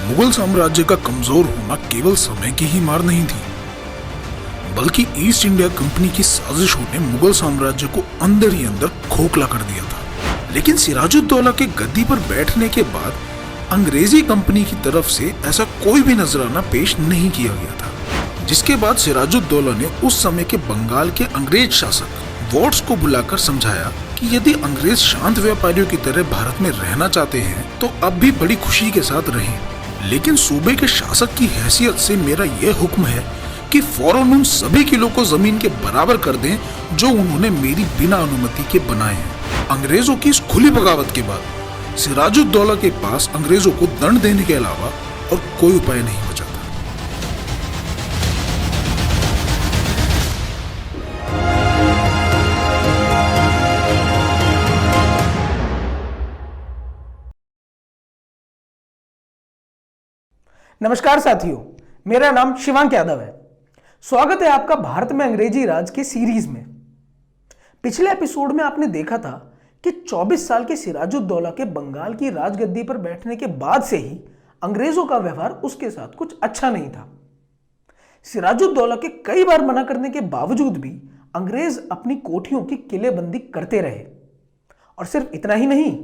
मुगल साम्राज्य का कमजोर होना केवल समय की ही मार नहीं थी, बल्कि ईस्ट इंडिया कंपनी की साजिशों ने मुगल साम्राज्य को अंदर ही अंदर खोखला कर दिया था। लेकिन सिराजुद्दौला के गद्दी पर बैठने के बाद अंग्रेजी कंपनी की तरफ से ऐसा कोई भी नजराना पेश नहीं किया गया था, जिसके बाद सिराजुद्दौला ने उस समय के बंगाल के अंग्रेज शासक वॉट्स को बुलाकर समझाया कि यदि अंग्रेज शांत व्यापारियों की तरह भारत में रहना चाहते हैं तो अब भी बड़ी खुशी के साथ रहें, लेकिन सूबे के शासक की हैसियत से मेरा यह हुक्म है कि फौरन उन सभी किलों को जमीन के बराबर कर दें जो उन्होंने मेरी बिना अनुमति के बनाए हैं। अंग्रेजों की इस खुली बगावत के बाद सिराजुद्दौला के पास अंग्रेजों को दंड देने के अलावा और कोई उपाय नहीं बचा था। नमस्कार साथियों, मेरा नाम शिवांक यादव है। स्वागत है आपका भारत में अंग्रेजी राज के सीरीज में। पिछले एपिसोड में आपने देखा था कि 24 साल के सिराजुद्दौला के बंगाल की राजगद्दी पर बैठने के बाद से ही अंग्रेजों का व्यवहार उसके साथ कुछ अच्छा नहीं था। सिराजुद्दौला के कई बार मना करने के बावजूद भी अंग्रेज अपनी कोठियों की किलेबंदी करते रहे, और सिर्फ इतना ही नहीं,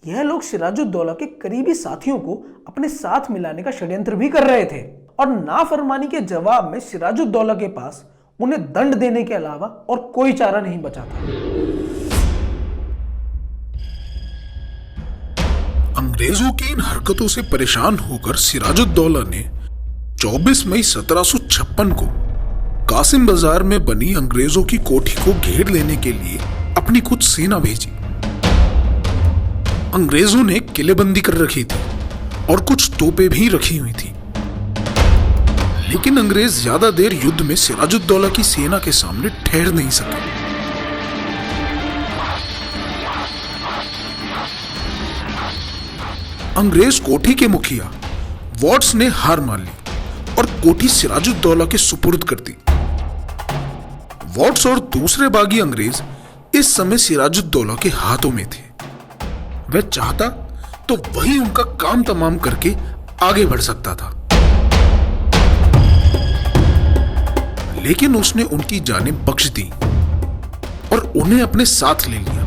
यह लोग सिराजुद्दौला के करीबी साथियों को अपने साथ मिलाने का षड्यंत्र भी कर रहे थे, और नाफरमानी के जवाब में सिराजुद्दौला के पास उन्हें दंड देने के अलावा और कोई चारा नहीं बचा था। अंग्रेजों की इन हरकतों से परेशान होकर सिराजुद्दौला ने 24 मई 1756 को कासिम बाजार में बनी अंग्रेजों की कोठी को घेर लेने के लिए अपनी कुछ सेना भेजी। अंग्रेजों ने किलेबंदी कर रखी थी और कुछ तोपें भी रखी हुई थी, लेकिन अंग्रेज ज्यादा देर युद्ध में सिराजुद्दौला की सेना के सामने ठहर नहीं सके। अंग्रेज कोठी के मुखिया वॉट्स ने हार मान ली और कोठी सिराजुद्दौला के सुपुर्द कर दी। वॉट्स और दूसरे बागी अंग्रेज इस समय सिराजुद्दौला के हाथों में थे। वह चाहता तो वही उनका काम तमाम करके आगे बढ़ सकता था, लेकिन उसने उनकी जानें बख्श दी और उन्हें अपने साथ ले लिया।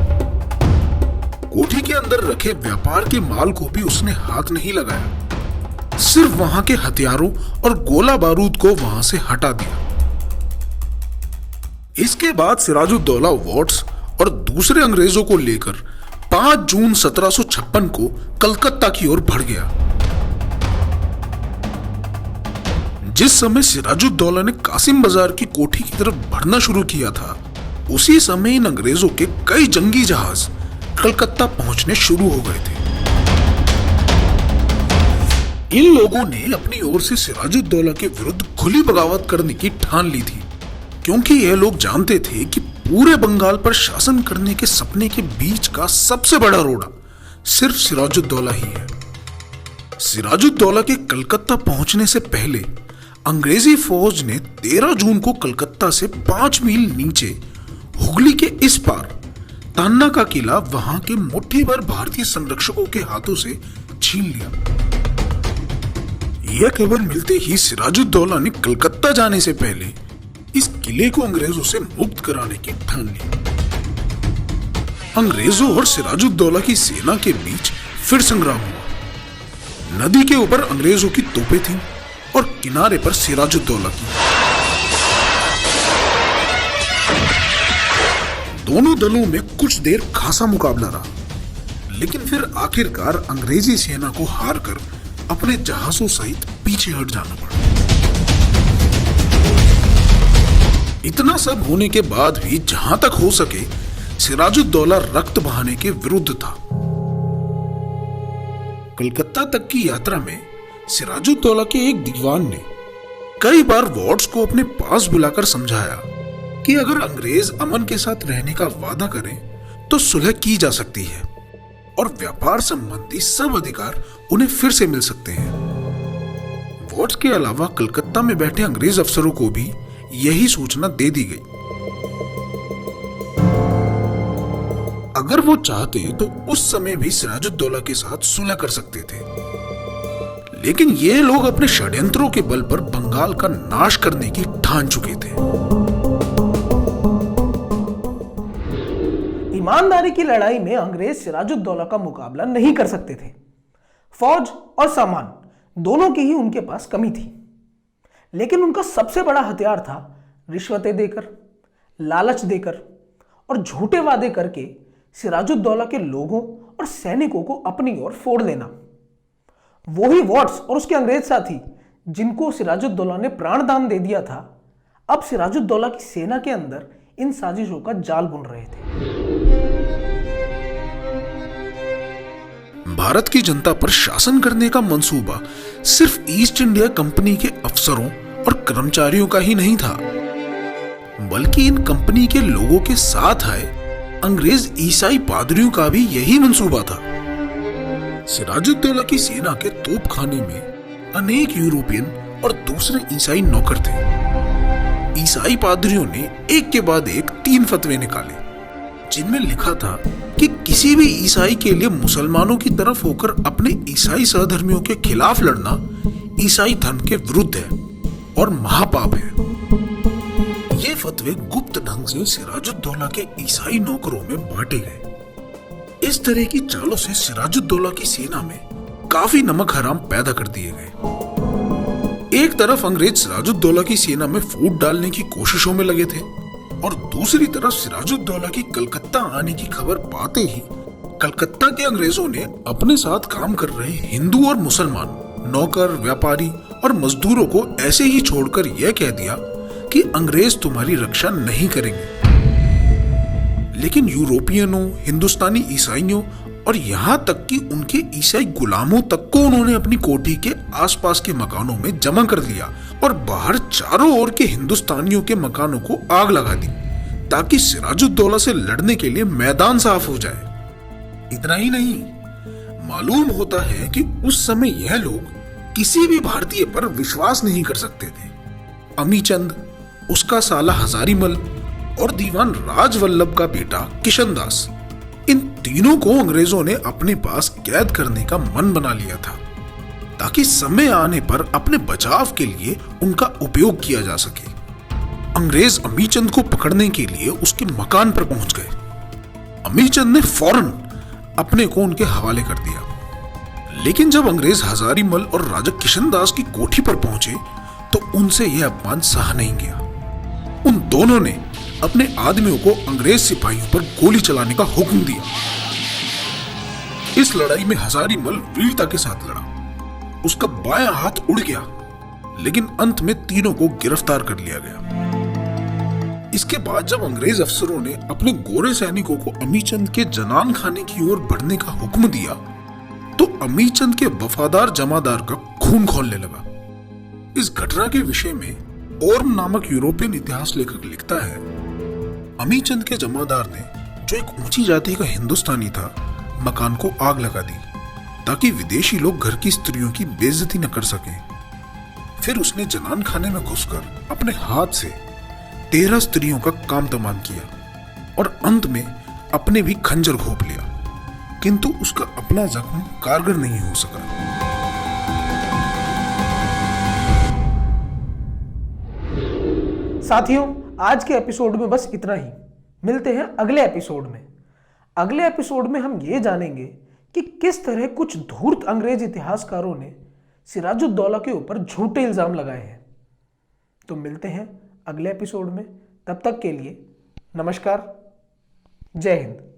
कोठी के अंदर रखे व्यापार के माल को भी उसने हाथ नहीं लगाया, सिर्फ वहां के हथियारों और गोला बारूद को वहां से हटा दिया। इसके बाद सिराजुद्दौला वॉट्स और दूसरे अंग्रेजों को लेकर 5 जून 1756 को कलकत्ता की ओर बढ़ गया। जिस समय सिराजुद्दौला ने कासिम बाजार की कोठी की तरफ बढ़ना शुरू किया था, उसी समय इन अंग्रेजों के कई जंगी जहाज कलकत्ता पहुंचने शुरू हो गए थे। इन लोगों ने अपनी ओर से सिराजुद्दौला के विरुद्ध खुली बगावत करने की ठान ली थी, क्योंकि यह लोग जानते थे कि पूरे बंगाल पर शासन करने के सपने के बीच का सबसे बड़ा रोड़ा सिर्फ सिराजुद्दौला ही है। सिराजुद्दौला के कलकत्ता पहुंचने से पहले अंग्रेजी फौज ने 13 जून को कलकत्ता से 5 मील नीचे हुगली के इस पार तान्ना का किला वहां के मुट्ठी भर भारतीय संरक्षकों के हाथों से छीन लिया। यह खबर मिलते ही सिराजुद्दौला ने कलकत्ता जाने से पहले इस किले को अंग्रेजों से मुक्त कराने की ठान ली। अंग्रेजों और सिराजुद्दौला की सेना के बीच फिर संग्राम हुआ। नदी के ऊपर अंग्रेजों की तोपें थीं और किनारे पर सिराजुद्दौला की। दोनों दलों में कुछ देर खासा मुकाबला रहा, लेकिन फिर आखिरकार अंग्रेजी सेना को हारकर अपने जहाजों सहित पीछे हट जाना पड़ा। इतना सब होने के बाद भी जहां तक हो सके सिराजुद्दौला रक्त बहाने के विरुद्ध था। कलकत्ता तक की यात्रा में सिराजुद्दौला के एक दीवान ने कई बार वॉट्स को अपने पास बुलाकर समझाया कि अगर अंग्रेज अमन के साथ रहने का वादा करें तो सुलह की जा सकती है और व्यापार संबंधी सब अधिकार उन्हें फिर से मिल सकते हैं। वॉट्स के अलावा कलकत्ता में बैठे अंग्रेज अफसरों को भी यही सूचना दे दी गई। अगर वो चाहते तो उस समय भी सिराजुद्दौला के साथ सुलह कर सकते थे, लेकिन ये लोग अपने षड्यंत्रों के बल पर बंगाल का नाश करने की ठान चुके थे। ईमानदारी की लड़ाई में अंग्रेज सिराजुद्दौला का मुकाबला नहीं कर सकते थे। फौज और सामान दोनों की ही उनके पास कमी थी, लेकिन उनका सबसे बड़ा हथियार था रिश्वतें देकर, लालच देकर और झूठे वादे करके सिराजुद्दौला के लोगों और सैनिकों को अपनी ओर फोड़ लेना। वही वॉट्स और उसके अंग्रेज साथी जिनको सिराजुद्दौला ने प्राणदान दे दिया था, अब सिराजुद्दौला की सेना के अंदर इन साजिशों का जाल बुन रहे थे। भारत की जनता पर शासन करने का मंसूबा सिर्फ ईस्ट इंडिया कंपनी के अफसरों और कर्मचारियों का ही नहीं था, बल्कि इन कंपनी के लोगों के साथ आए अंग्रेज ईसाई पादरियों का भी यही मंसूबा था। सिराजुद्दौला की सेना के तोपखाने में अनेक यूरोपियन और दूसरे ईसाई नौकर थे। ईसाई पादरियों ने एक के बाद एक 3 फतवे निकाले, जिनमें लिखा था कि किसी भी ईसाई के लिए मुसलमानों की तरफ होकर अपने ईसाई सहधर्मियों के खिलाफ लड़ना ईसाई धर्म के विरुद्ध है और महापाप है। ये फतवे गुप्त ढंग से सिराजुद्दौला के ईसाई नौकरों में बांटे गए। इस तरह की चालों से सिराजुद्दौला की सेना में काफी नमक हराम पैदा कर दिए गए। एक तरफ अंग्रेज सिराजुद्दौला की सेना में फूट डालने की कोशिशों में लगे थे और दूसरी तरफ सिराजुद्दौला की कलकत्ता आने की खबर पाते ही कलकत्ता के अंग्रेजों ने अपने साथ काम कर रहे हिंदू और मुसलमान नौकर, व्यापारी और मजदूरों को ऐसे ही छोड़कर यह कह दिया कि अंग्रेज तुम्हारी रक्षा नहीं करेंगे। लेकिन यूरोपियनों, हिंदुस्तानी ईसाइयों और यहाँ तक कि उनके ईसाई गुलामों तक को उन्होंने अपनी कोठी के आसपास के मकानों में जमा कर लिया और बाहर चारों ओर के हिंदुस्तानियों के मकानों को आग लगा दी, ताकि सिराजुद्दौला से लड़ने के लिए मैदान साफ हो जाए। इतना ही नहीं, मालूम होता है कि उस समय यह लोग किसी भी भारतीय पर विश्वास नहीं कर सकते थे। अमीचंद, उसका साला हजारीमल और दीवान राजवल्लभ का बेटा किशनदास, इन तीनों को अंग्रेजों ने अपने पास कैद करने का मन बना लिया था, ताकि समय आने पर अपने बचाव के लिए उनका उपयोग किया जा सके। अंग्रेज अमीचंद को पकड़ने के लिए उसके मकान पर पहुंच गए। अमीचंद ने फौरन अपने को उनके हवाले कर दिया, लेकिन जब अंग्रेज हजारीमल और राजा किशनदास की कोठी पर पहुंचे तो उनसे यह अपमान सहा नहीं गया। उन दोनों ने अपने आदमियों को अंग्रेज सिपाहियों पर गोली चलाने का हुक्म दिया। इस लड़ाई में हजारीमल वीरता के साथ लड़ा। उसका बायां हाथ उड़ गया, लेकिन अंत में तीनों को गिरफ्तार कर लिया गया। इसके बाद जब अंग्रेज अफसरों ने अपने गोरे सैनिकों को अमीचंद के जनान खाने की ओर बढ़ने का हुक्म दिया तो अमीचंद के वफादार जमादार का खून खौलने लगा। इस घटना के विषय में ओर्म नामक यूरोपियन इतिहास लेखक लिखता है, अमीचंद के जमादार ने, जो एक ऊंची जाति का हिंदुस्तानी था, मकान को आग लगा दी ताकि विदेशी लोग घर की स्त्रियों की बेइज्जती न कर सकें। फिर उसने जनान खाने में घुसकर अपने हाथ से 13 स्त्रियों का काम तमाम किया और अंत में अपने भी खंजर घोंप लिया, किंतु उसका अपना जख्म कारगर नहीं हो सका। साथियों, आज के एपिसोड में बस इतना ही। मिलते हैं अगले एपिसोड में। अगले एपिसोड में हम ये जानेंगे कि किस तरह कुछ धूर्त अंग्रेज इतिहासकारों ने सिराजुद्दौला के ऊपर झूठे इल्जाम लगाए हैं। तो मिलते हैं अगले एपिसोड में। तब तक के लिए नमस्कार, जय हिंद।